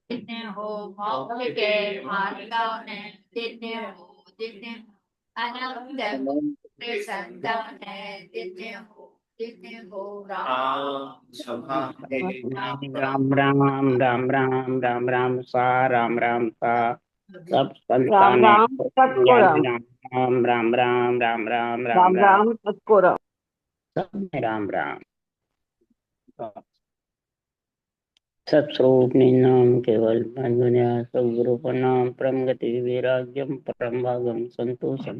जितने हो मोक्ष के मार्गों ने, जितने हो जितने आनंद संतान है, जितने हो राम सभा राम राम राम राम राम राम सा राम राम सा सब राम संतानें राम ज्ञानी सतगुरु। राम राम राम राम राम राम राम राम राम राम सतगुरु। सब में राम राम। सत्स्वरूप निन्नाम केवल मंजुन्या सद्गुरु प्रणाम परम गति वैराग्यम परम भागम संतोषम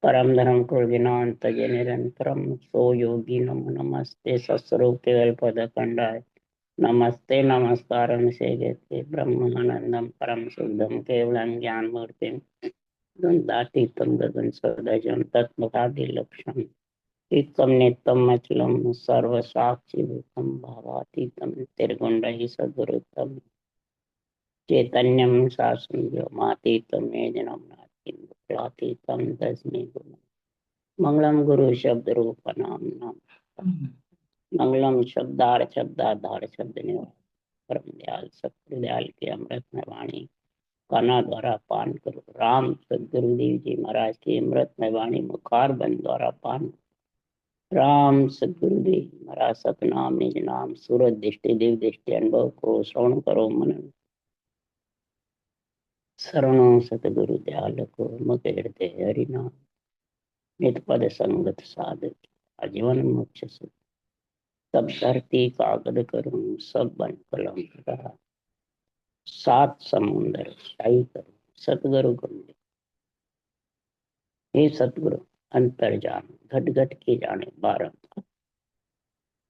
परम धर्म कुर्गिनान तजे निरंतरम सो योगी नमो नमस्ते सत्स्वरूप केवल पद खंडाय नमस्ते नमस्कारं सेवेते ब्रह्मानंदं परम शुद्धं केवलं ज्ञानमूर्तिं द्वन्द्वातीतं गगन सदजं तत्त्वभादिलक्ष्यम् एकं नित्यम् अचलं सर्वसाक्षिभूतं भावातीतं त्रिगुणैः सद्गुरुतं चैतन्यं शासनं व्योमातीतं येजनं नातीतं तस्मै गुरुः मंगलम गुरु शब्द रूप नाम मंगलम शब्दाधार शब्द निवास परम दयाल सत्य दयाल के अमृत में वाणी काना द्वारा पान करो। राम सदगुरुदेव जी महाराज की अमृत में वाणी मुखार बंद द्वारा पान। राम सदगुरुदेव महाराज सतनाम निज नाम सूरत दृष्टि देव दृष्टि अनुभव को श्रवण करो मनन शरणो सतगुरु दयाल को मुख हृदय हरिनाम नित पद संगत साधक आजीवन मोक्ष सुख। सब धरती कागद करूं सब बन कलम रहा सात समुंदर शाही करूं सतगुरु गुरु। हे सतगुरु अंतर जान घट घट के जाने बारंबार।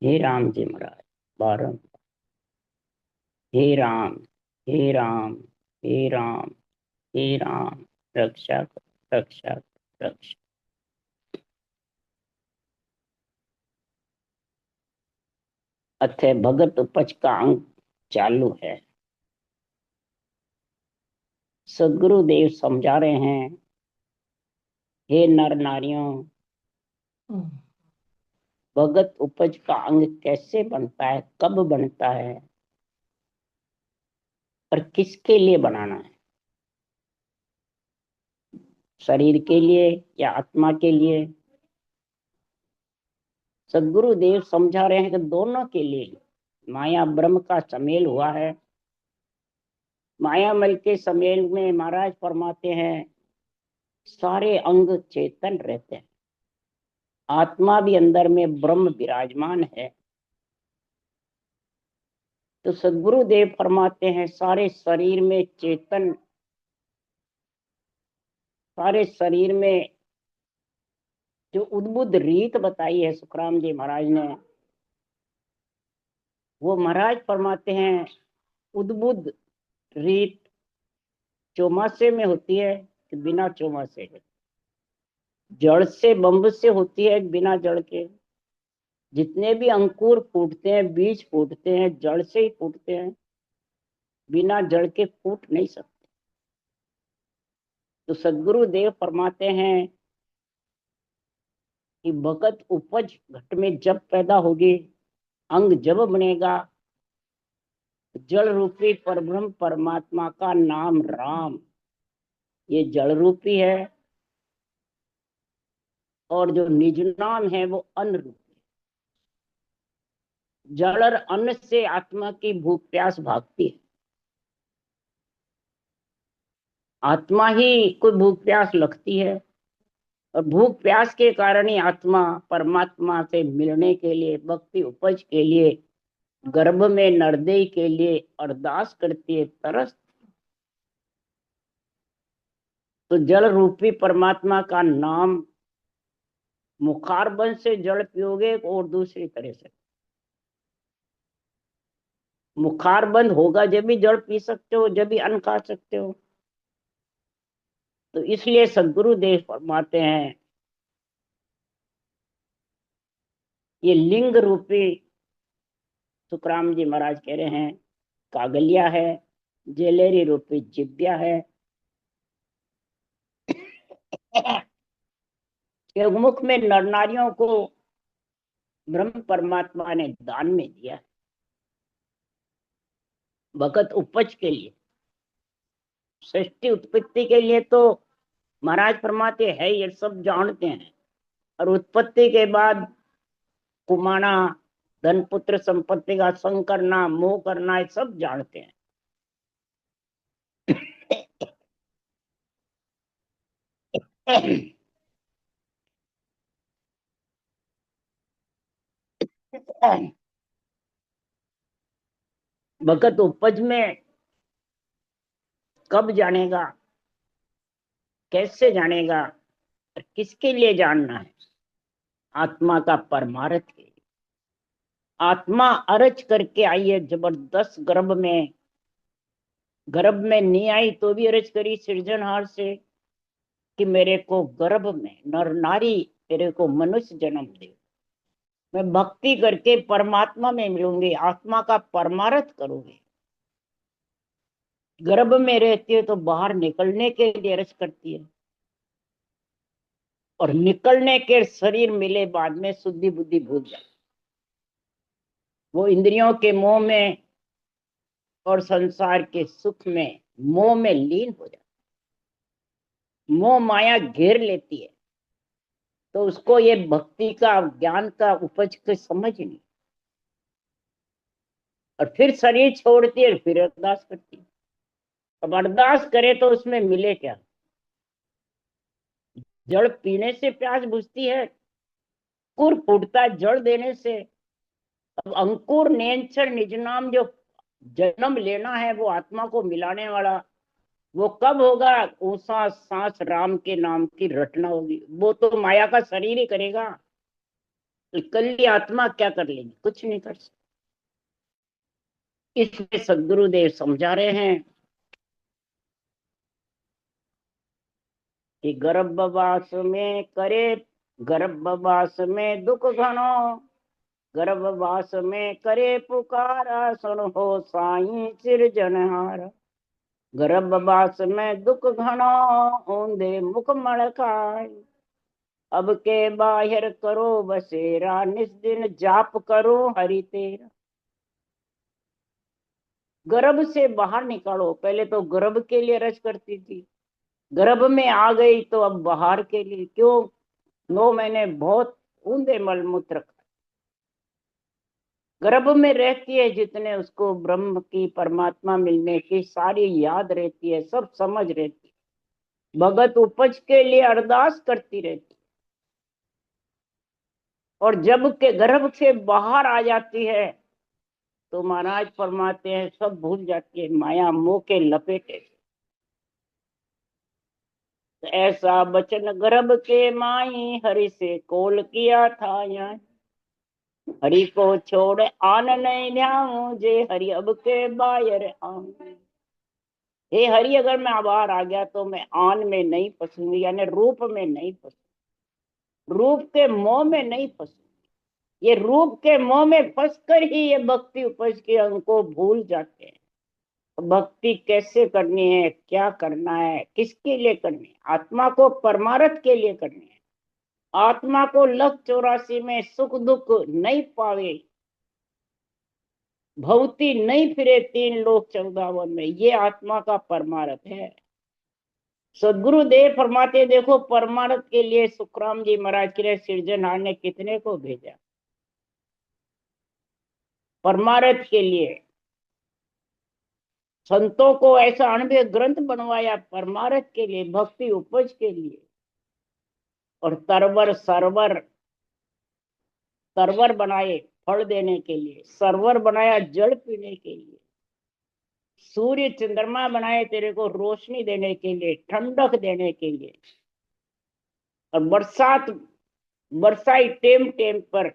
हे राम जी महाराज बारंबार। हे राम हे राम हे राम हे राम रक्षा कर रक्षा कर रक्षा। अथे भगत उपज का अंक चालू है। सदगुरुदेव समझा रहे हैं हे नर नारियों भगत उपज का अंग कैसे बनता है कब बनता है और किसके लिए बनाना है। शरीर के लिए या आत्मा के लिए। सदगुरुदेव समझा रहे हैं कि दोनों के लिए माया ब्रह्म का समेल हुआ है। मायामल के समेल में महाराज फरमाते हैं सारे अंग चेतन रहते हैं। आत्मा भी अंदर में ब्रह्म विराजमान है। तो सदगुरुदेव फरमाते हैं सारे शरीर में चेतन सारे शरीर में जो उद्बुद्ध रीत बताई है सुखराम जी महाराज ने वो महाराज फरमाते हैं उद्बुद्ध रीत चौमासे में होती है कि बिना चौमासे के। जड़ से बम्ब से होती है बिना जड़ के। जितने भी अंकुर फूटते हैं बीज फूटते हैं जड़ से ही फूटते हैं बिना जड़ के फूट नहीं सकते। तो सदगुरु देव फरमाते हैं कि भगत उपज घट में जब पैदा होगी अंग जब बनेगा जड़ रूपी परब्रह्म परमात्मा का नाम राम ये जड़ रूपी है और जो निज नाम है वो अन्न रूपी। जड़ और अन्न से आत्मा की भूख प्यास भागती है। आत्मा ही कोई भूख प्यास लगती है और भूख प्यास के कारण ही आत्मा परमात्मा से मिलने के लिए भक्ति उपज के लिए गर्भ में नरदेह के लिए अरदास करती है तरस। तो जल रूपी परमात्मा का नाम मुखारबंद से जल पियोगे और दूसरी तरह से मुखार बंद होगा जब भी जल पी सकते हो जब भी अन्न खा सकते हो। तो इसलिए सदगुरुदेव फरमाते हैं ये लिंग रूपी सुखराम जी महाराज कह रहे हैं कागलिया है जेलेरी रूपी जिब्या है कि मुख में नर नारियों को ब्रह्म परमात्मा ने दान में दिया। भगत उपज के लिए, सृष्टि उत्पत्ति के लिए तो महाराज फरमाते हैं ये सब जानते हैं, और उत्पत्ति के बाद कुमाना, धन पुत्र संपत्ति का संग करना, मोह करना, ये सब जानते हैं। भगत उपज में कब जानेगा, कैसे जानेगा, और किसके लिए जानना है? आत्मा का परमार्थ के लिए। आत्मा अरज करके आई है जबरदस्त गर्भ में नहीं आई तो भी अरज करी सृजनहार से कि मेरे को गर्भ में नर नारी, मेरे को मनुष्य जन्म दे, मैं भक्ति करके परमात्मा में मिलूंगी, आत्मा का परमार्थ करूंगी। गर्भ में रहती है तो बाहर निकलने के लिए अरज करती है, और निकलने के शरीर मिले बाद में शुद्धि बुद्धि भूल जाती, वो इंद्रियों के मोह में और संसार के सुख में मोह में लीन हो जाती, मोह माया घेर लेती है, तो उसको ये भक्ति का ज्ञान का उपज को समझ नहीं, और फिर शरीर छोड़ती है, फिर अरदास करती है। अब अरदास करे तो उसमें मिले क्या? जल पीने से प्यास बुझती है, अंकुर फूटता है जल देने से। अब अंकुर नेंचर निज नाम जो जन्म लेना है वो आत्मा को मिलाने वाला, वो कब होगा? ऊंचा सांस राम के नाम की रटना होगी, वो तो माया का शरीर ही करेगा। कल आत्मा क्या कर लेगी? कुछ नहीं कर सकती। इसलिए सदगुरुदेव समझा रहे हैं कि गर्भवास में दुख घनो, गर्भवास में करे पुकारा, सुन हो साईं सिरजनहार। गर्भवास में दुख घनो, औंधे मुख मड़काय, अब के बाहर करो बसेरा, निस दिन जाप करो हरि तेरा। गर्भ से बाहर निकालो, पहले तो गर्भ के लिए रच करती थी, गर्भ में आ गई तो अब बाहर के लिए क्यों? 9 महीने बहुत ऊंधे मलमूत्र, गर्भ में रहती है जितने उसको ब्रह्म की परमात्मा मिलने की सारी याद रहती है, सब समझ रहती है, भगत उपज के लिए अरदास करती रहती है। और जब के गर्भ से बाहर आ जाती है तो महाराज फरमाते हैं सब भूल जाती है, माया मोह के लपेटे। ऐसा बचन गर्भ के माई, हरि से कोल किया था यहाँ, हरि को छोड़ आन नहीं ध्याऊं, जे हरि अब के बायर आऊं। हे हरि, अगर मैं बाहर आ गया तो मैं आन में नहीं फंसूंगी, यानी रूप में नहीं फंसूंगी, रूप के मोह में नहीं फंसूंगी। ये रूप के मोह में फंसकर ही ये भक्ति उपज के अंग को भूल जाते हैं। भक्ति कैसे करनी है, क्या करना है, किसके लिए करनी है? आत्मा को परमार्थ के लिए करनी है। आत्मा को लख 84 में सुख दुख नहीं पावे, भौती नहीं फिरे 3 लोक 14 में, ये आत्मा का परमार्थ है। सदगुरुदेव फरमाते देखो परमार्थ के लिए सुखराम जी महाराज के सृजनहार ने कितने को भेजा, परमार्थ के लिए संतों को ऐसा अनुभव ग्रंथ बनवाया, परमार्थ के लिए, भक्ति उपज के लिए। और तरवर बनाए फल देने के लिए, सरवर बनाया जल पीने के लिए, सूर्य चंद्रमा बनाए तेरे को रोशनी देने के लिए, ठंडक देने के लिए। और बरसाई टेम टेम पर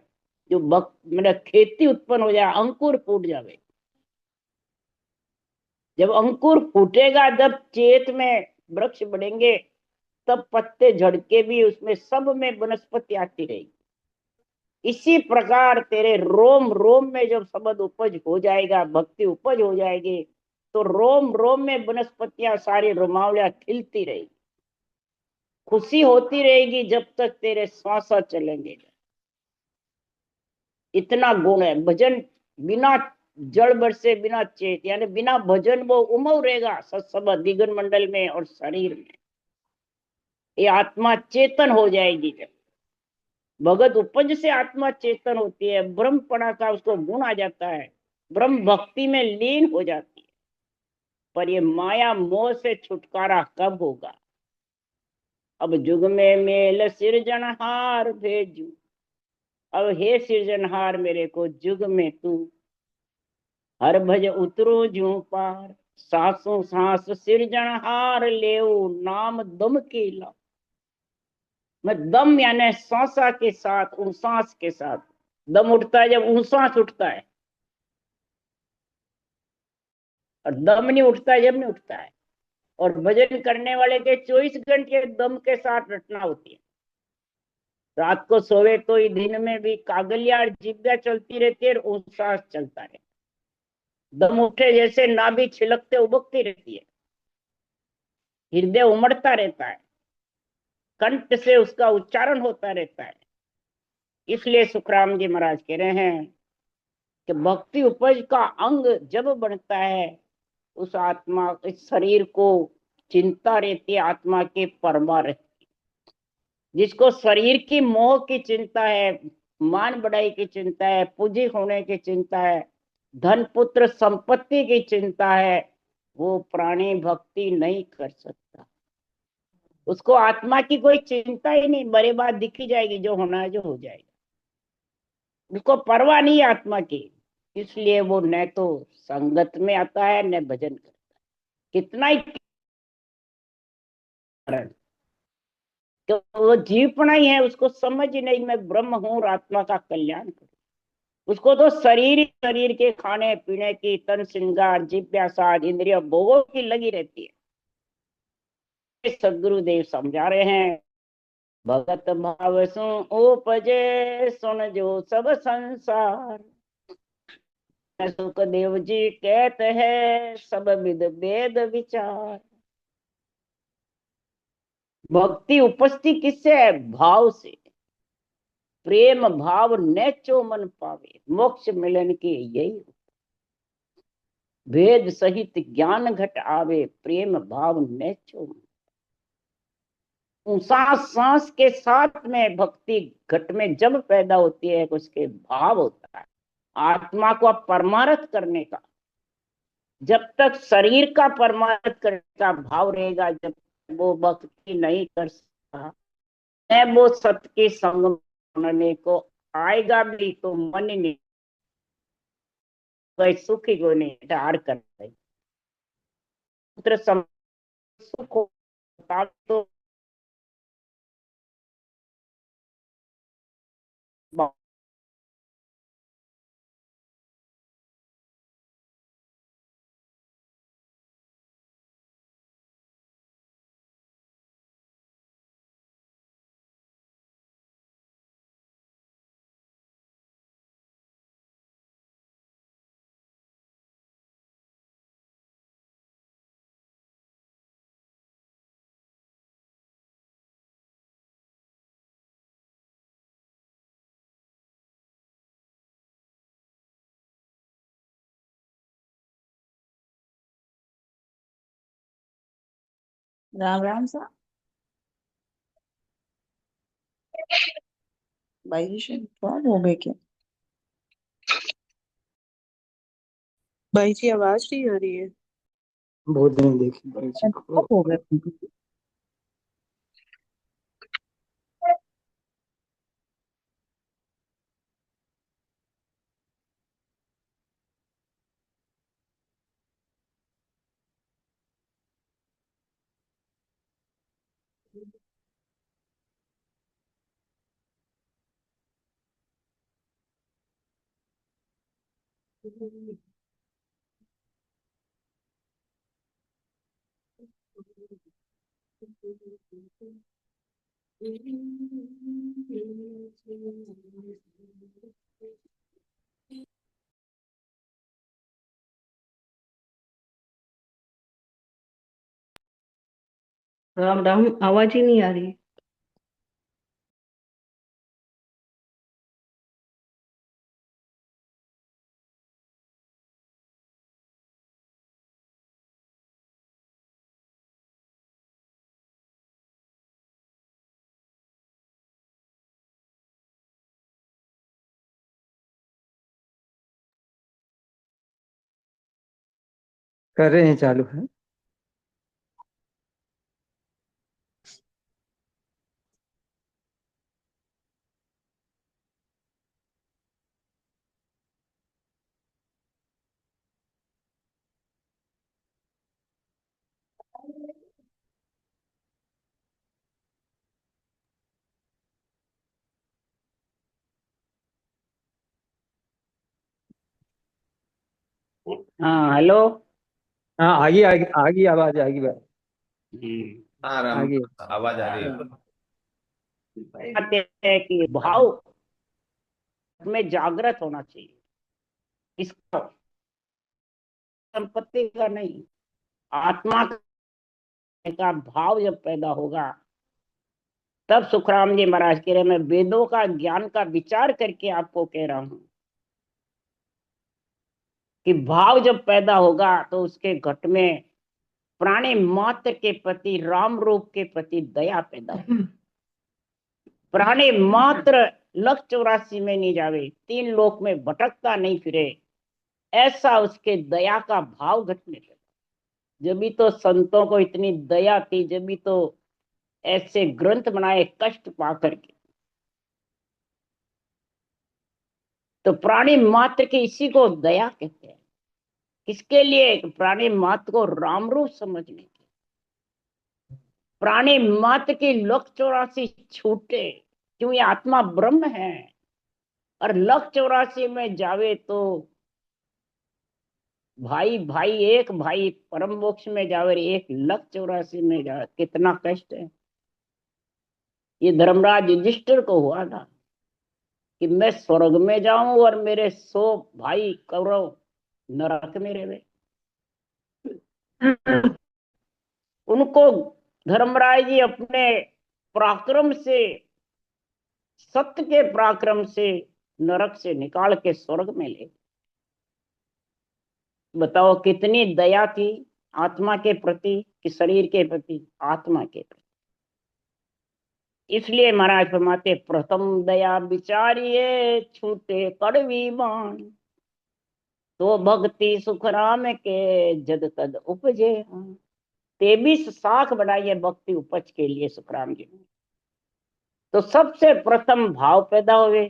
जो मतलब खेती उत्पन्न हो जाए, अंकुर फूट जावे। जब अंकुर फूटेगा, जब चेत में वृक्ष बढ़ेंगे, तब पत्ते झड़के भी उसमें सब में वनस्पति आती रहेगी। इसी प्रकार तेरे रोम रोम में जब शब्द उपज हो जाएगा, भक्ति उपज हो जाएगी, तो रोम रोम में वनस्पतियां सारी रोमावलियां खिलती रहेगी, खुशी होती रहेगी जब तक तेरे श्वास चलेंगे। इतना गुण है भजन, बिना जड़ भर से बिना चेत यानी बिना भजन वो उमव रहेगा सत्सव दिगन मंडल में और शरीर में। ये आत्मा चेतन हो जाएगी जब भगत उपज से आत्मा चेतन होती है, ब्रह्मपणा का उसको गुण आ जाता है, ब्रह्म भक्ति में लीन हो जाती है। पर ये माया मोह से छुटकारा कब होगा? अब जुग में मेल सिरजनहार भेजू। अब हे सिरजनहार मेरे को जुग में तू हर भज उतरो जू पार। सांसों सांस सिरजनहार ले नाम दम केला। मैं दम यानी सांसा के साथ उन सांस के साथ, दम उठता है जब उन सांस उठता है, और दम नहीं उठता है जब नहीं उठता है। और भजन करने वाले के 24 घंटे दम के साथ रटना होती है। रात को सोवे तो ही दिन में भी कागलिया और जिज्ञा चलती रहती है और सांस चलता है। दम उठे जैसे नाभि छिलकते उबकती रहती है, हृदय उमड़ता रहता है, कंठ से उसका उच्चारण होता रहता है। इसलिए सुखराम जी महाराज कह रहे हैं कि भक्ति उपज का अंग जब बनता है उस आत्मा इस शरीर को चिंता रहती है, आत्मा के परमा रहती। जिसको शरीर की मोह की चिंता है, मान बढ़ाई की चिंता है, पूजी होने की चिंता है, धन पुत्र संपत्ति की चिंता है, वो प्राणी भक्ति नहीं कर सकता। उसको आत्मा की कोई चिंता ही नहीं, बड़े बात दिखी जाएगी, जो होना है जो हो जाएगा, उसको परवाह नहीं आत्मा की। इसलिए वो न तो संगत में आता है न भजन करता है। कितना ही कारण, तो वो जीवपना ही है, उसको समझ ही नहीं मैं ब्रह्म हूं और आत्मा का कल्याण करूं। उसको तो शरीर के खाने पीने की, तन श्रृंगार जिज्ञासा इंद्रिय भोगों की लगी रहती है। सदगुरुदेव समझा रहे हैं, भगत भाव सु उपजे सुन जो सब संसार। सुखदेव जी कहते हैं सब विद वेद विचार। भक्ति उपस्थिति किससे है? भाव से। प्रेम भाव न चो मन पावे, मोक्ष मिलन के यही। वेद सहित ज्ञान घट आवे, प्रेम भाव न चो मन। सांस सांस के साथ में भक्ति घट में जब पैदा होती है उसके भाव होता है आत्मा को परमार्थ करने का। जब तक शरीर का परमार्थ करने का भाव रहेगा, जब वो भक्ति नहीं कर सकता, मैं वो सत्य के संग होने को आएगा भी तो मन ही नहीं, कोई सुख ही को नहीं धार कर पुत्र सुख होता तो राम राम सा भाई जी कौन हो गए क्या? भाई जी आवाज नहीं आ रही है। बहुत दिन देखी भाई जी कब को। हो गए? राम राम, आवाज ही नहीं आ रही। कर रहे हैं, चालू है। हाँ हेलो। हाँ, आगे आगे आगे आवाज आगे हाँ राम, आगे। आवाज आ रही है। कहते हैं कि भाव में जागृत होना चाहिए, इसका संपत्ति का नहीं, आत्मा का भाव जब पैदा होगा तब सुखराम जी महाराज कह रहे, मैं वेदों का ज्ञान का विचार करके आपको कह रहा हूं कि भाव जब पैदा होगा तो उसके घट में प्राणी मात्र के प्रति, राम रूप के प्रति दया पैदा होगी। प्राणी मात्र लक्ष्य 84 में नहीं जावे, 3 लोक में भटकता नहीं फिरे, ऐसा उसके दया का भाव घटने लगा। जब भी तो संतों को इतनी दया थी, जब भी तो ऐसे ग्रंथ बनाए कष्ट पा करके। तो प्राणी मात्र के इसी को दया कहते हैं। किसके लिए? प्राणी मात्र को राम रूप समझने के, प्राणी मात्र की लक्ष्य 84 छूटे, क्यों? ये आत्मा ब्रह्म है और लक्ष्य 84 में जावे तो भाई भाई, एक भाई परम मोक्ष में जावे, एक लक्ष्य 84 में जावे, कितना कष्ट है। ये धर्मराज युधिष्ठिर को हुआ था कि मैं स्वर्ग में जाऊं और मेरे 100 भाई कौरव नरक में रहे। उनको धर्मराज जी अपने पराक्रम से, सत्य के पराक्रम से नरक से निकाल के स्वर्ग में ले। बताओ कितनी दया थी आत्मा के प्रति कि शरीर के प्रति? आत्मा के प्रति। इसलिए महाराज फरमाते, प्रथम दया विचारिए छूटे कड़वी बाण, तो भक्ति सुख राम के जद तद उपजे। 23 शाख बढ़ाई है भक्ति उपज के लिए सुखराम जी ने। तो सबसे प्रथम भाव पैदा हुए,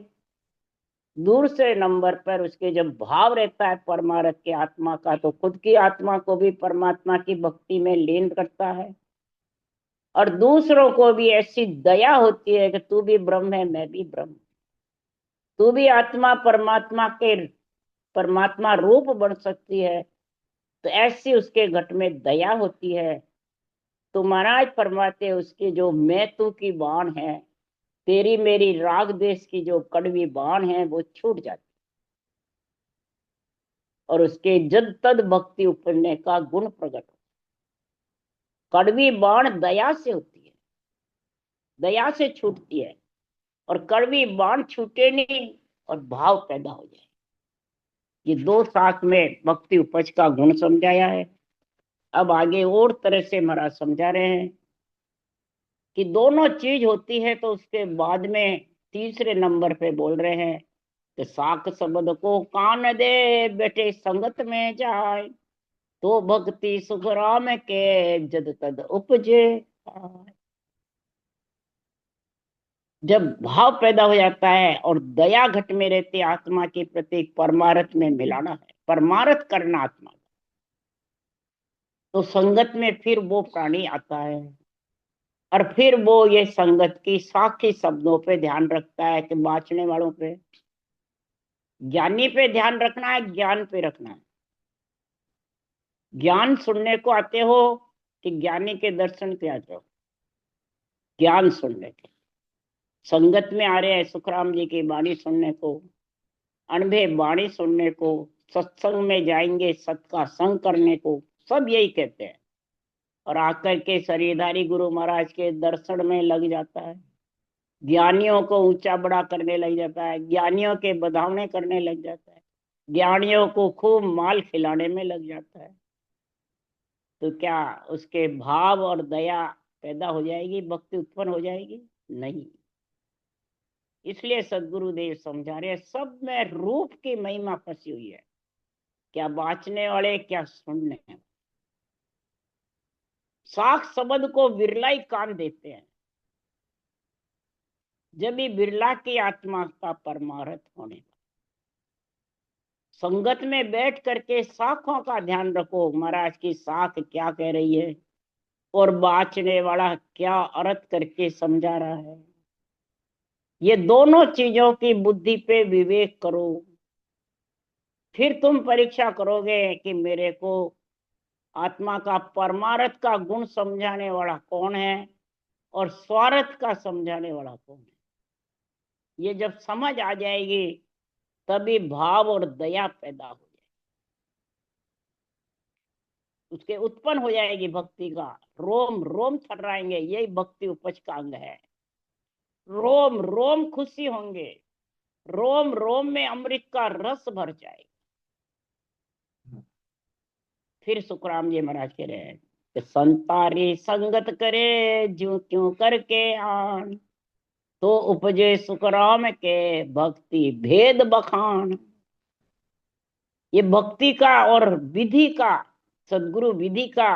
दूसरे नंबर पर उसके जब भाव रहता है परमार्थ के आत्मा का, तो खुद की आत्मा को भी परमात्मा की भक्ति में लीन करता है और दूसरों को भी ऐसी दया होती है कि तू भी ब्रह्म है, मैं भी ब्रह्म, तू भी आत्मा परमात्मा के परमात्मा रूप बन सकती है। तो ऐसी उसके घट में दया होती है। तो महाराज फरमाते उसके जो मैं तू की बाण है, तेरी मेरी राग देश की जो कड़वी बाण है, वो छूट जाती और उसके जद तद भक्ति उपरने का गुण प्रकट हो। कड़वी बाण दया से होती है, दया से छूटती है, और कड़वी बाण छूटे नहीं और भाव पैदा हो जाए। ये 2 शाख में भक्ति उपज का गुण समझाया है। अब आगे और तरह से महाराज समझा रहे हैं कि दोनों चीज होती है। तो उसके बाद में तीसरे नंबर पे बोल रहे हैं कि साख शब्द को कान दे बेटे संगत में जाए, तो भक्ति सुख राम के जद तद उपजे। जब भाव पैदा हो जाता है और दया घट में रहती आत्मा के प्रति, परमार्थ में मिलाना है, परमार्थ करना आत्मा, तो संगत में फिर वो प्राणी आता है और फिर वो ये संगत की साखी शब्दों पे ध्यान रखता है कि बाँचने वालों पे, ज्ञानी पे ध्यान रखना है, ज्ञान पे रखना है। ज्ञान सुनने को आते हो कि ज्ञानी के दर्शन पे आते हो? ज्ञान सुनने के, संगत में आ रहे हैं सुखराम जी की वाणी सुनने को, अनभे वाणी सुनने को, सत्संग में जाएंगे सत का संग करने को, सब यही कहते हैं। और आकर के शरीरधारी गुरु महाराज के दर्शन में लग जाता है, ज्ञानियों को ऊंचा बड़ा करने लग जाता है, ज्ञानियों के बधावने करने लग जाता है, ज्ञानियों को खूब माल खिलाने में लग जाता है। तो क्या उसके भाव और दया पैदा हो जाएगी, भक्ति उत्पन्न हो जाएगी? नहीं। इसलिए सदगुरुदेव समझा रहे, सब में रूप की महिमा फंसी हुई है, क्या बाँचने वाले क्या सुनने। साख शब्द को बिरला ही कान देते हैं। जब भी बिरला की आत्मा का परमार्थ होने का, संगत में बैठ करके साखों का ध्यान रखो, महाराज की साख क्या कह रही है और बाचने वाला क्या अर्थ करके समझा रहा है। ये दोनों चीजों की बुद्धि पे विवेक करो, फिर तुम परीक्षा करोगे कि मेरे को आत्मा का परमार्थ का गुण समझाने वाला कौन है और स्वार्थ का समझाने वाला कौन है। ये जब समझ आ जाएगी तभी भाव और दया पैदा हो जाएगी, उसके उत्पन्न हो जाएगी भक्ति का। रोम रोम थर्राएंगे, यही भक्ति उपज का अंग है। रोम रोम खुशी होंगे, रोम रोम में अमृत का रस भर जाएगा। फिर सुखराम जी महाराज कह रहे हैं कि संतारी संगत करे ज्यों त्यों करके आन, तो उपजे सुखराम के भक्ति भेद बखान। ये भक्ति का और विधि का, सदगुरु विधि का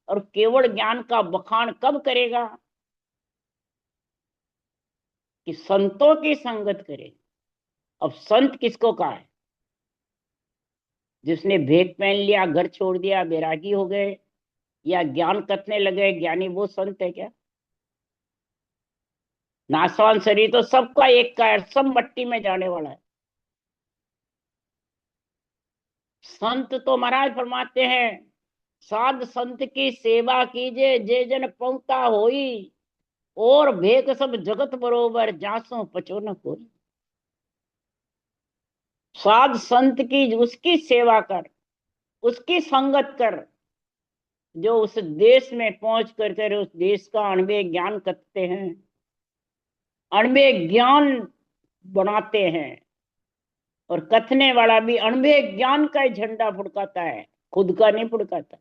और केवल ज्ञान का बखान कब करेगा? कि संतों की संगत करे। अब संत किसको कहा है? जिसने भेद पहन लिया, घर छोड़ दिया, बैरागी हो गए या ज्ञान कथने लगे ज्ञानी, वो संत है क्या? नासवान शरीर तो सबका एक का है, सब मट्टी में जाने वाला है। संत तो महाराज फरमाते हैं, साध संत की सेवा कीजिए जे जन पहुंचा होई, और भेक सब जगत बरोबर जासों पचो न कोई। साध संत की उसकी सेवा कर, उसकी संगत कर जो उस देश में पहुंच कर उस देश का अणवे ज्ञान करते हैं, अणवे ज्ञान बनाते हैं। और कथने वाला भी अणवे ज्ञान का ही झंडा फुड़काता है, खुद का नहीं फुड़काता,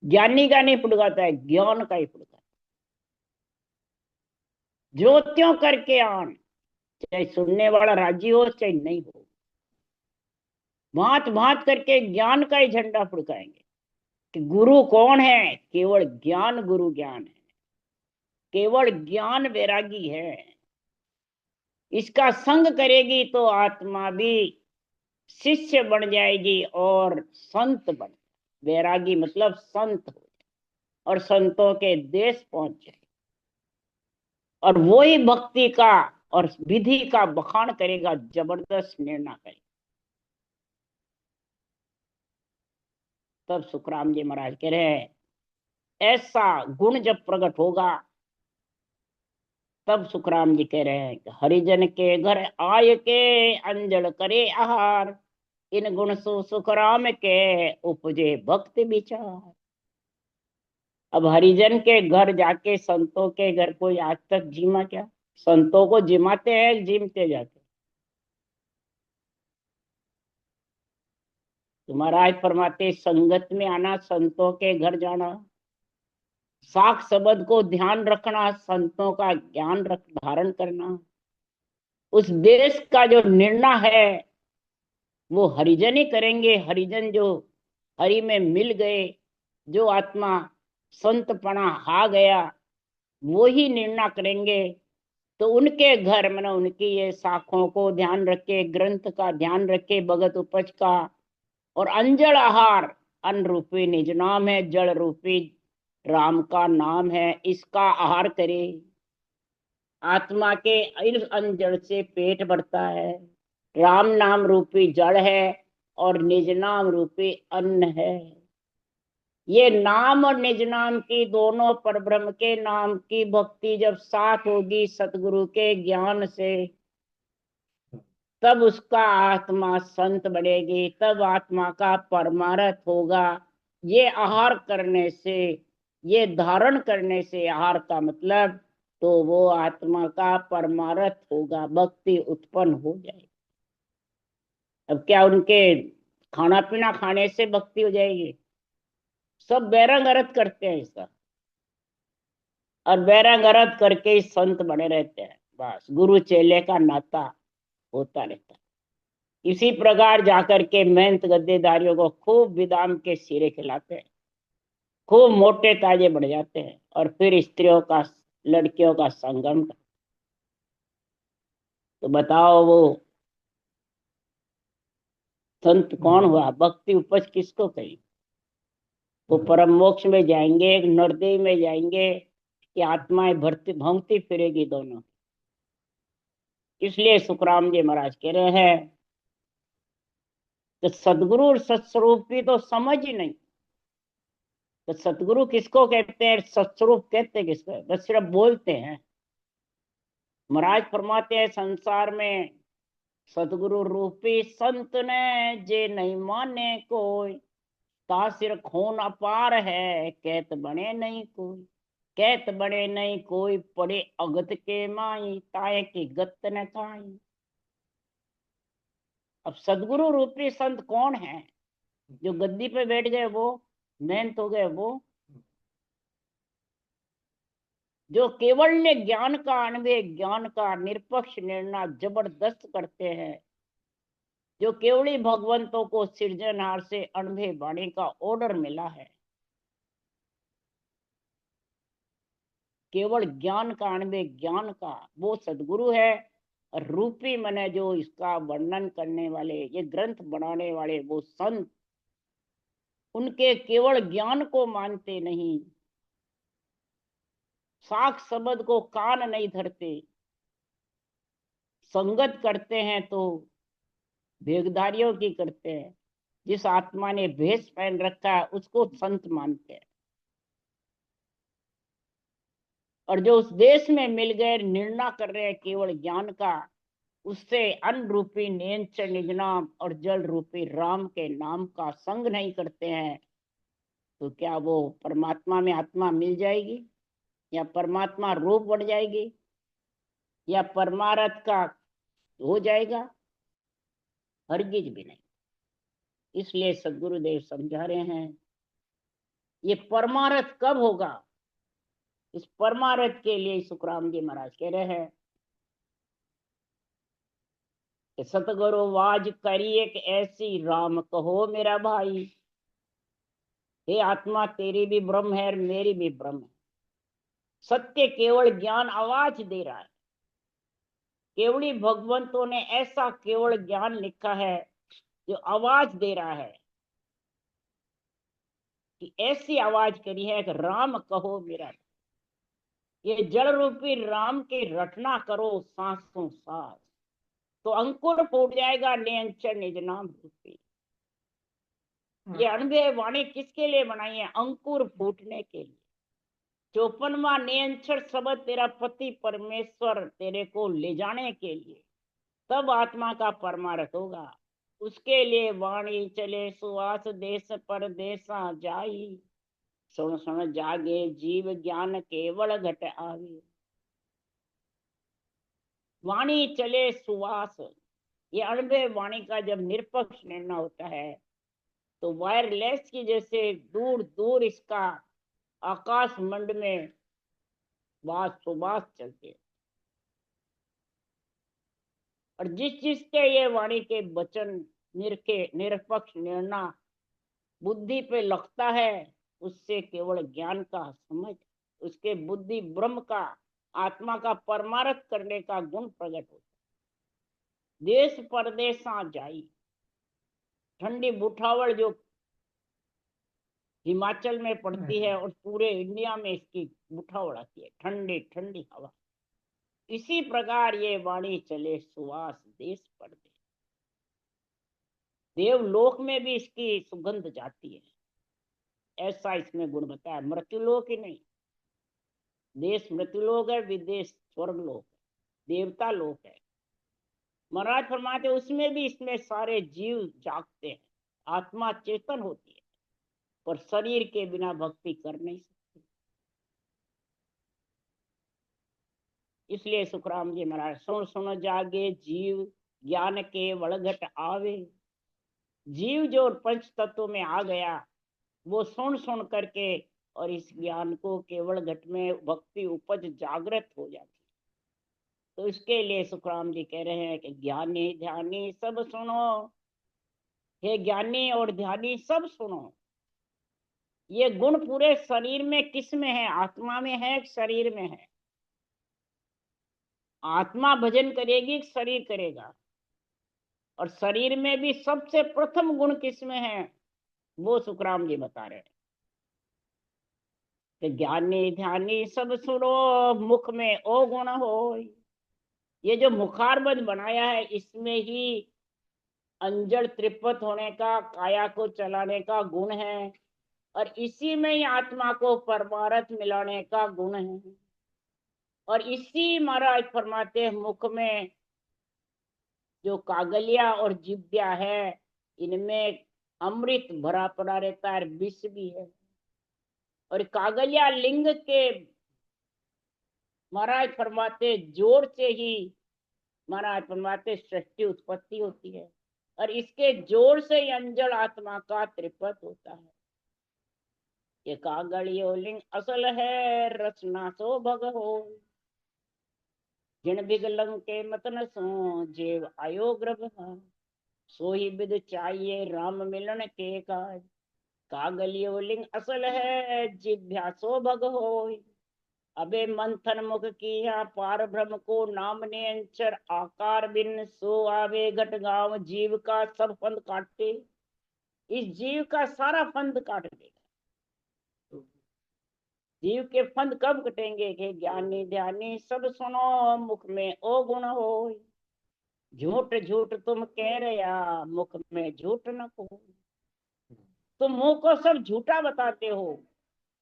ज्ञानी का नहीं फुड़काता है, ज्ञान का ही फुड़काता है। जो त्यों करके आन, चाहे सुनने वाला राजी हो चाहे नहीं हो, भांत भांत करके ज्ञान का ही झंडा फुड़काएंगे। कि गुरु कौन है? केवल ज्ञान गुरु ज्ञान है, केवल ज्ञान वैरागी है। इसका संग करेगी तो आत्मा भी शिष्य बन जाएगी और संत बन, वैरागी मतलब संत हो और संतों के देश पहुंच जाए, और वही भक्ति का और विधि का बखान करेगा, जबरदस्त निर्णय करेगा। तब सुखराम जी महाराज कह रहे हैं, ऐसा गुण जब प्रकट होगा तब सुखराम जी कह रहे हैं, हरिजन के घर आय के अंजल करे आहार, इन गुण सो सुखराम के उपजे भक्ति विचार। अब हरिजन के घर जाके संतों के घर कोई आज तक जीमा क्या? संतों को जिमाते हैं, जिमते जाते। तुम्हारा फरमाते संगत में आना, संतों के घर जाना, साख शब्द को ध्यान रखना, संतों का ज्ञान रख धारण करना। उस देश का जो निर्णय है वो हरिजन ही करेंगे। हरिजन जो हरि में मिल गए, जो आत्मा संतपना हा गया, वो ही निर्णय करेंगे। तो उनके घर में उनकी ये शाखों को ध्यान रखे, ग्रंथ का ध्यान रखे, भगत उपज का, और अंजल आहार, अन्न रूपी निज नाम है, जल रूपी राम का नाम है, इसका आहार करे। आत्मा के इस अंजल से पेट भरता है, राम नाम रूपी जड़ है और निज नाम रूपी अन्न है। ये नाम और निज नाम की दोनों परब्रह्म के नाम की भक्ति जब साथ होगी सतगुरु के ज्ञान से, तब उसका आत्मा संत बनेगी, तब आत्मा का परमार्थ होगा। ये आहार करने से, ये धारण करने से, आहार का मतलब तो वो आत्मा का परमार्थ होगा, भक्ति उत्पन्न हो जाएगी। अब क्या उनके खाना पीना खाने से भक्ति हो जाएगी? सब बैरंग अर्थ करते हैं इसका, और बैरंग अर्थ करके ही संत बने रहते हैं। बस गुरु चेले का नाता होता रहता है। इसी प्रकार जाकर के महंत गद्देदारियों को खूब विदाम के सिरे खिलाते हैं। खूब मोटे ताजे बढ़ जाते हैं और फिर स्त्रियों का लड़कियों का संगम कर। तो बताओ वो संत कौन हुआ? भक्ति उपज किसको कही? वो परम मोक्ष में जाएंगे, एक नरदेव में जाएंगे कि आत्माएं भरती भोंगती फिरेगी दोनों। इसलिए सुखराम जी महाराज कह रहे हैं कि सदगुरु और सत्स्वरूप की तो समझ ही नहीं। तो सतगुरु किसको कहते हैं, सत्स्वरूप कहते हैं किसको? बस सिर्फ बोलते हैं। महाराज फरमाते हैं संसार में सतगुरु रूपी संत ने जे नहीं माने कोई, ता सिर खून अपार है कहत बने नहीं कोई। कहत बने नहीं कोई पड़े अगत के माई, ताए की गत न खाई। अब सदगुरु रूपी संत कौन है? जो गद्दी पे बैठ गए वो, मेहनत हो गए वो, जो केवल ज्ञान का अनुभव, ज्ञान का निरपक्ष निर्णय जबरदस्त करते हैं, जो केवली भगवंतों को सृजनहार से अनुभव वाणी का ऑर्डर मिला है। केवल ज्ञान का अनुभव, ज्ञान का वो सदगुरु है। और रूपी मने जो इसका वर्णन करने वाले, ये ग्रंथ बनाने वाले वो संत, उनके केवल ज्ञान को मानते नहीं, साख शब्द को कान नहीं धरते, संगत करते हैं तो भेगधारियों की करते हैं। जिस आत्मा ने भेष पहन रखा है उसको संत मानते हैं। और जो उस देश में मिल गए, निर्णय कर रहे हैं केवल ज्ञान का, उससे अन्न रूपी नियंत्रण निज नाम और जल रूपी राम के नाम का संग नहीं करते हैं, तो क्या वो परमात्मा में आत्मा मिल जाएगी, या परमात्मा रूप बढ़ जाएगी, या परमार्थ का हो जाएगा? हरगिज भी नहीं। इसलिए सदगुरुदेव समझा रहे हैं ये परमार्थ कब होगा। इस परमार्थ के लिए सुखराम जी महाराज कह रहे हैं कि सतगुरु वाज करी एक ऐसी, राम कहो मेरा भाई। हे आत्मा, तेरी भी ब्रह्म है और मेरी भी ब्रह्म है। सत्य केवल ज्ञान आवाज दे रहा है। केवली भगवंतों ने ऐसा केवल ज्ञान लिखा है जो आवाज दे रहा है, कि ऐसी आवाज करी है कि राम कहो मेरा। ये जड़ रूपी राम की रटना करो सांसों सांस, तो अंकुर फूट जाएगा नियंचर निज नाम रूपी। ये अनुभव वाणी किसके लिए बनाई है? अंकुर फूटने के लिए। 54वां नियंचर शब्द तेरा पति परमेश्वर तेरे को ले जाने के लिए, तब आत्मा का परमार्थ होगा। उसके लिए वाणी चले सुवास देश पर देशा जाई, सुन सुन जागे जीव ज्ञान केवल घट आवे। वाणी चले सुवास, ये अनुभव वाणी का जब निरपक्ष निर्णय होता है तो वायरलेस की जैसे दूर दूर इसका आकाश मंड में बास सुबास चलते। और जिस जिसके ये वाणी के वचन निरके निरपक्ष निर्णय बुद्धि पे लगता है, उससे केवल ज्ञान का समझ, उसके बुद्धि ब्रह्म का, आत्मा का परमार्थ करने का गुण प्रकट होता। देश परदेसा जाई, ठंडी बुठावल जो हिमाचल में पड़ती है और पूरे इंडिया में इसकी बुठावल आती है, ठंडी ठंडी हवा। इसी प्रकार ये वाणी चले सुवास देश परदेश, देवलोक में भी इसकी सुगंध जाती है। ऐसा इसमें गुण बताया। मृत्युलोक ही नहीं, देश मृत्युलोक है, विदेश स्वर्गलोक है, देवता लोक है। महाराज फरमाते उसमें भी इसमें सारे जीव जागते हैं, आत्मा चेतन होती है, पर शरीर के बिना भक्ति कर नहीं सकती। इसलिए सुखराम जी महाराज सुन सुन जागे जीव ज्ञान के वड़घट आवे। जीव जो पंच तत्व में आ गया वो सुन सुन करके और इस ज्ञान को केवल घट में भक्ति उपज जागृत हो जाती। तो इसके लिए सुखराम जी कह रहे हैं कि ज्ञानी ध्यानी सब सुनो, हे ज्ञानी और ध्यानी सब सुनो। ये गुण पूरे शरीर में किस में है? आत्मा में है, शरीर में है? आत्मा भजन करेगी, शरीर करेगा। और शरीर में भी सबसे प्रथम गुण किस में है? वो सुखराम जी बता रहे हैं कि ज्ञानी ध्यानी सब सुनो, मुख में ओ गुण हो। ये जो मुखारबंद बनाया है, इसमें ही अंजड़ त्रिपत होने का, काया को चलाने का गुण है, और इसी में ही आत्मा को परमारथ मिलाने का गुण है। और इसी महाराज फरमाते हैं, मुख में जो कागलिया और जिब्या है, इनमें अमृत भरा पड़ा रहता है, विष भी है। और कागलिया लिंग के महाराज फरमाते जोर से ही महाराज फरमाते सृष्टि उत्पत्ति होती है, और इसके जोर से ही अंजड़ आत्मा का त्रिपत होता है। ये कागलियो लिंग असल है, रचना सो भग हो। जिन बिगलंग के मतन सो, जेव आयो ग्रभ सो ही विद चाहिए, राम मिलन के काज। कागलियो लिंग असल है, जिज्ञासो भग होय। अबे मंथन मुख किया, पार ब्रह्म को नाम ने अंचर। आकार बिन सो आवे घट गांव, जीव का सब फंद काटे। इस जीव का सारा फंद काट देगा। जीव के फंद कब कटेंगे? कि ज्ञानी ध्यानी सब सुनो, मुख में ओ गुण हो। झूठ झूठ तुम कह रहा, मुख में झूठ न को। तुम मुंह को सब झूठा बताते हो,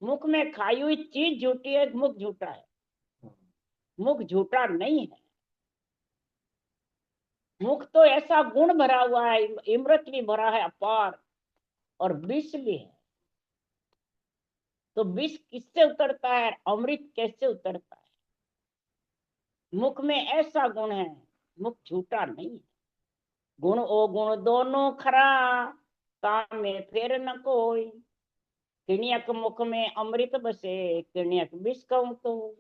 मुख में खाई हुई चीज झूठी है, मुख झूठा है। मुख झूठा नहीं है। मुख तो ऐसा गुण भरा हुआ है, इमृत भी भरा है अपार, और विष भी है। तो विष किससे उतरता है, अमृत कैसे उतरता है? मुख में ऐसा गुण है, मुख झूठा नहीं है। गुण ओ गुण दोनों खरा, काम में फेर न कोई। किणियक मुख में अमृत बसे, किणियक विष कहूं तो।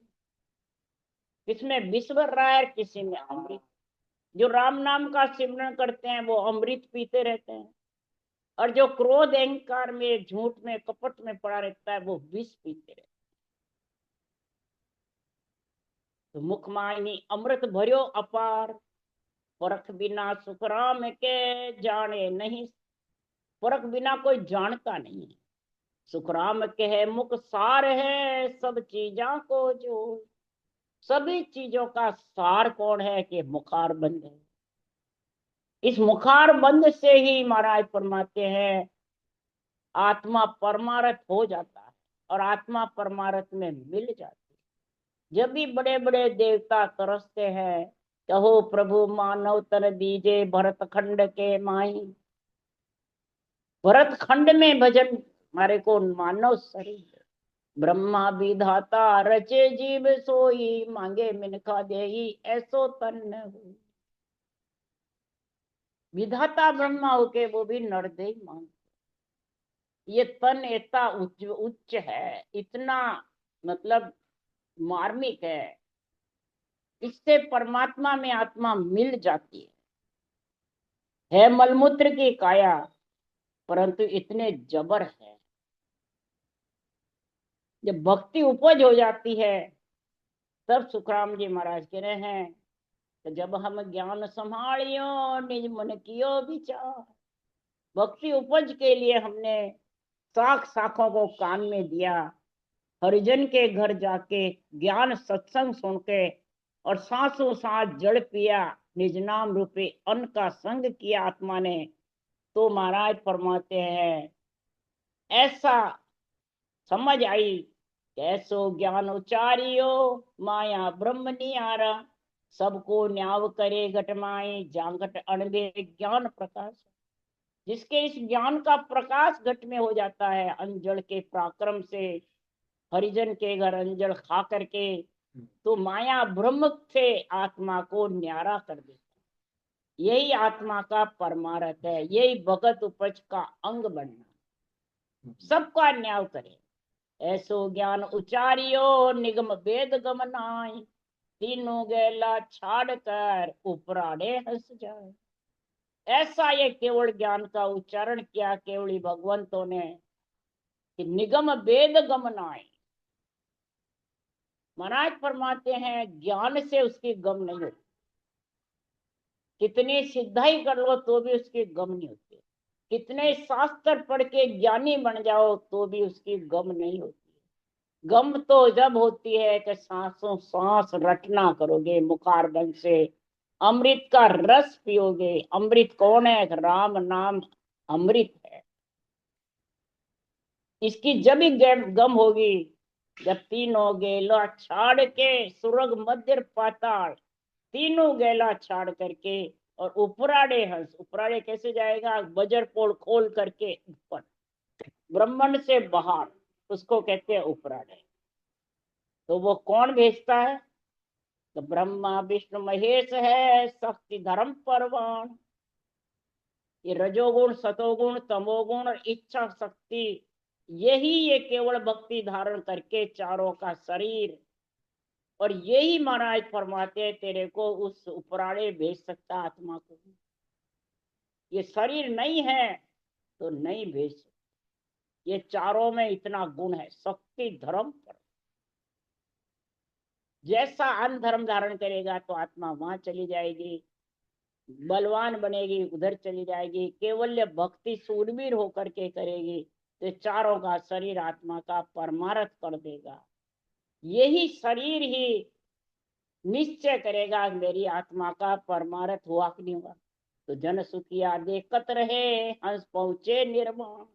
किसमें विष भर रहा है, किसी में अमृत। जो राम नाम का सिमरन करते हैं वो अमृत पीते रहते हैं, और जो क्रोध अहंकार में, झूठ में, कपट में पड़ा रहता है, वो विष पीते रहते हैं। तो मुख मायनी अमृत भर्यो अपार, परख बिना सुख राम के जाने नहीं। परख बिना कोई जानता नहीं है। सुख राम के है मुख सार है, सब चीजा को जो। सभी चीजों का सार कौन है? कि मुखार बंद है। इस मुखार बंद से ही महाराज फरमाते हैं आत्मा परमारथ हो जाता है, और आत्मा परमारथ में मिल जाती है। जब भी बड़े बड़े देवता तरसते हैं, कहो प्रभु मानव तन दीजे, भरत खंड के माही। भरत खंड में भजन हमारे को मानव शरीर। ब्रह्मा विधाता रचे जीव सोई, मांगे मिनखा देही ऐसो तन न हो। विधाता ब्रह्मा होके वो भी नरदेह मांगते। ये तन इतना उच्च है, इतना मतलब मार्मिक है, इससे परमात्मा में आत्मा मिल जाती है मलमूत्र की काया, परंतु इतने जबर है। जब भक्ति उपज हो जाती है, तब सुखराम जी महाराज कह रहे हैं तो जब हम ज्ञान संभालियो, निज मन कियो विचार। भक्ति उपज के लिए हमने शाख शाखों को कान में दिया, हरिजन के घर जाके ज्ञान सत्संग सुन के, और सांसों सांस जड़ पिया, निज नाम रूपे अन्न का संग किया आत्मा ने। तो महाराज फरमाते हैं ऐसा समझ आई, कैसो ज्ञान उचारियो, माया ब्रह्म नियारा। सबको न्याव करे घटमाए, जांघट अणबे ज्ञान प्रकाश। जिसके इस ज्ञान का प्रकाश घट में हो जाता है, अंजड़ के पराक्रम से, हरिजन के घर अंजड़ खा करके, तो माया ब्रह्म से आत्मा को न्यारा कर देता है। यही आत्मा का परमारथ है, यही भगत उपज का अंग बनना। सबका न्याय करे, ऐसो ज्ञान उचारियो, निगम वेद गमनाई। तीनों गैला छाड़ कर, उपराड़े हंस जाए। ऐसा ये केवल ज्ञान का उच्चारण किया केवली भगवंतों ने, कि निगम वेद गमनाए। महाराज फरमाते हैं ज्ञान से उसकी गम नहीं होती, कितनी सिद्धाई कर लो तो भी उसकी गम नहीं होती, कितने शास्त्र पढ़ के ज्ञानी बन जाओ तो भी उसकी गम नहीं होती। गम तो जब होती है कि सांसों सांस रटना करोगे, मुखारबंद से अमृत का रस पियोगे। अमृत कौन है? राम नाम अमृत है। इसकी जब ही गम होगी जब तीनों गेला छाड़ के, सुरग मध्य पाताल, तीनों गेला छाड़ करके और उपराड़े हंस। उपराड़े कैसे जाएगा? बजर पोल खोल करके ऊपर, ब्रह्मांड से बाहर, उसको कहते हैं उपराड़े। तो वो कौन भेजता है? तो ब्रह्मा विष्णु महेश है, शक्ति धर्म परवान। ये रजोगुण सतोगुण तमोगुण और इच्छा शक्ति, यही ये केवल भक्ति धारण करके चारों का शरीर, और यही महाराज फरमाते हैं तेरे को उस उपराड़े भेज सकता आत्मा को। ये शरीर नहीं है तो नहीं भेज सकता। ये चारों में इतना गुण है, शक्ति धर्म पर। जैसा अन धर्म धारण करेगा तो आत्मा वहां चली जाएगी, बलवान बनेगी उधर चली जाएगी, केवल भक्ति सूरवीर होकर के करेगी तो चारों का शरीर आत्मा का परमार्थ कर देगा। यही शरीर ही निश्चय करेगा मेरी आत्मा का परमार्थ हुआ कि नहीं हुआ। तो जन सुखिया देखत रहे, हंस पहुंचे निर्वाण।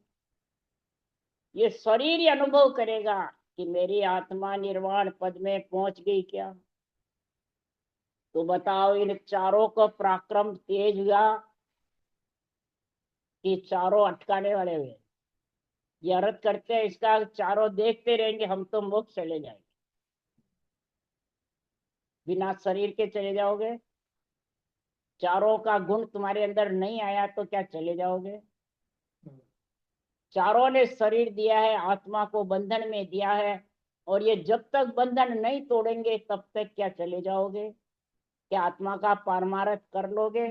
ये शरीर ही अनुभव करेगा कि मेरी आत्मा निर्वाण पद में पहुंच गई क्या। तो बताओ इन चारों को पराक्रम तेज हुआ कि चारों अटकाने वाले हुए। ये अर्थ करते हैं इसका, चारों देखते रहेंगे हम तो मोक्ष चले जाएंगे। बिना शरीर के चले जाओगे, चारों का गुण तुम्हारे अंदर नहीं आया तो क्या चले जाओगे? चारों ने शरीर दिया है, आत्मा को बंधन में दिया है, और ये जब तक बंधन नहीं तोड़ेंगे तब तक क्या चले जाओगे? क्या आत्मा का परमार्थ कर लोगे?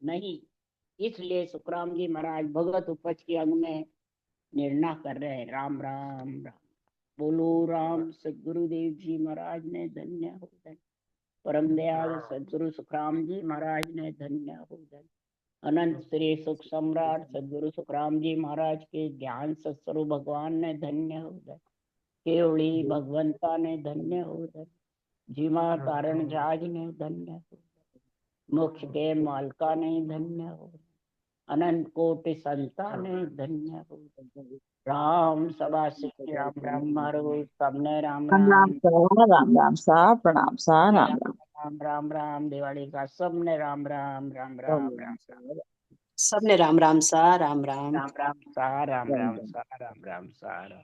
नहीं। इसलिए सुखराम जी महाराज भगवत उपज के अंग में निर्णय कर रहे हैं। राम राम राम बोलो राम। सदगुरुदेव जी महाराज ने धन्य हो धन्य, परम दयाल सदगुरु सुखराम जी महाराज ने धन्य हो धन्य, अनंत श्री सुख सम्राट सदगुरु सुखराम जी महाराज के ध्यान सत्स्वरूप भगवान ने धन्य हो धन्य, केवली भगवंता ने धन्य हो धन्य, जीवा तारण जहाज ने धन्य हो, मोक्ष के मालका ने धन्य हो, अनंत कोटि संता ने धन्य हो। राम सभा श्री राम राम मारो सबने राम राम राम राम राम सा प्रणाम सा राम राम राम राम राम। दिवाली का सबने राम राम राम राम राम सबने राम राम सा राम राम राम राम सा राम राम राम राम। सा राम राम सा राम।